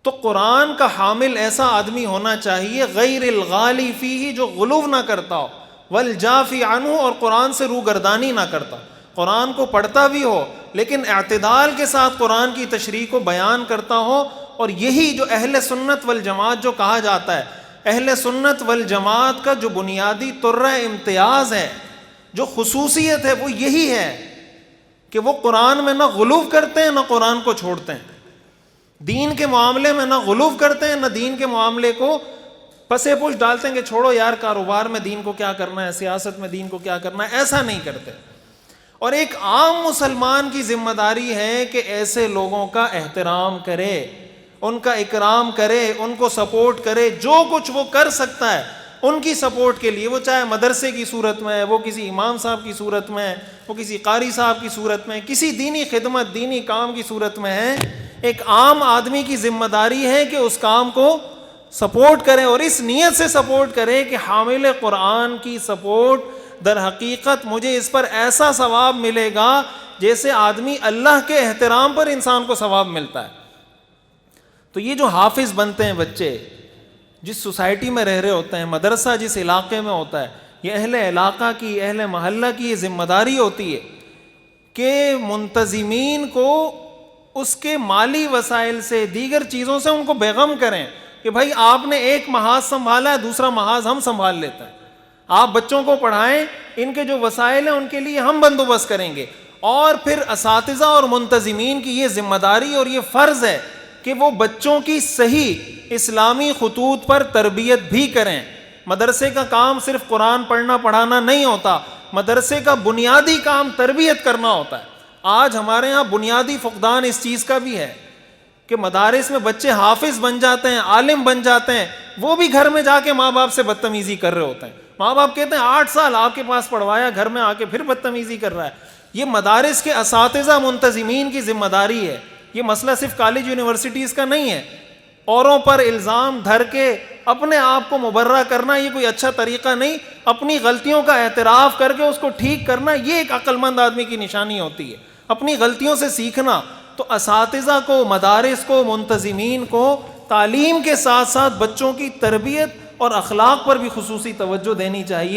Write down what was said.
تو قرآن کا حامل ایسا آدمی ہونا چاہیے غیر الغالی فیہ، جو غلو نہ کرتا ہو، والجافی عنہ، اور قرآن سے روگردانی نہ کرتا، قرآن کو پڑھتا بھی ہو لیکن اعتدال کے ساتھ قرآن کی تشریح کو بیان کرتا ہو. اور یہی جو اہل سنت والجماعت جو کہا جاتا ہے، اہل سنت والجماعت کا جو بنیادی طرہ امتیاز ہے، جو خصوصیت ہے، وہ یہی ہے کہ وہ قرآن میں نہ غلو کرتے ہیں نہ قرآن کو چھوڑتے ہیں، دین کے معاملے میں نہ غلو کرتے ہیں نہ دین کے معاملے کو پسے پوش ڈالتے ہیں کہ چھوڑو یار، کاروبار میں دین کو کیا کرنا ہے، سیاست میں دین کو کیا کرنا ہے، ایسا نہیں کرتے. اور ایک عام مسلمان کی ذمہ داری ہے کہ ایسے لوگوں کا احترام کرے، ان کا اکرام کرے، ان کو سپورٹ کرے، جو کچھ وہ کر سکتا ہے ان کی سپورٹ کے لیے، وہ چاہے مدرسے کی صورت میں ہے، وہ کسی امام صاحب کی صورت میں ہے، وہ کسی قاری صاحب کی صورت میں ہے، کسی دینی خدمت دینی کام کی صورت میں ہے. ایک عام آدمی کی ذمہ داری ہے کہ اس کام کو سپورٹ کرے، اور اس نیت سے سپورٹ کرے کہ حامل قرآن کی سپورٹ در حقیقت مجھے اس پر ایسا ثواب ملے گا جیسے آدمی اللہ کے احترام پر انسان کو ثواب ملتا ہے. تو یہ جو حافظ بنتے ہیں بچے، جس سوسائٹی میں رہ رہے ہوتے ہیں، مدرسہ جس علاقے میں ہوتا ہے، یہ اہل علاقہ کی، اہل محلہ کی یہ ذمہ داری ہوتی ہے کہ منتظمین کو اس کے مالی وسائل سے، دیگر چیزوں سے ان کو بیغم کریں کہ بھائی آپ نے ایک محاذ سنبھالا ہے، دوسرا محاذ ہم سنبھال لیتے ہیں، آپ بچوں کو پڑھائیں، ان کے جو وسائل ہیں ان کے لیے ہم بندوبست کریں گے. اور پھر اساتذہ اور منتظمین کی یہ ذمہ داری اور یہ فرض ہے کہ وہ بچوں کی صحیح اسلامی خطوط پر تربیت بھی کریں. مدرسے کا کام صرف قرآن پڑھنا پڑھانا نہیں ہوتا، مدرسے کا بنیادی کام تربیت کرنا ہوتا ہے. آج ہمارے ہاں بنیادی فقدان اس چیز کا بھی ہے کہ مدارس میں بچے حافظ بن جاتے ہیں، عالم بن جاتے ہیں، وہ بھی گھر میں جا کے ماں باپ سے بدتمیزی کر رہے ہوتے ہیں. ماں باپ کہتے ہیں 8 سال آپ کے پاس پڑھوایا، گھر میں آ کے پھر بدتمیزی کر رہا ہے. یہ مدارس کے اساتذہ منتظمین کی ذمہ داری ہے. یہ مسئلہ صرف کالج یونیورسٹیز کا نہیں ہے. اوروں پر الزام دھر کے اپنے آپ کو مبرہ کرنا یہ کوئی اچھا طریقہ نہیں. اپنی غلطیوں کا اعتراف کر کے اس کو ٹھیک کرنا یہ ایک عقل مند آدمی کی نشانی ہوتی ہے، اپنی غلطیوں سے سیکھنا. تو اساتذہ کو، مدارس کو، منتظمین کو تعلیم کے ساتھ ساتھ بچوں کی تربیت اور اخلاق پر بھی خصوصی توجہ دینی چاہیے.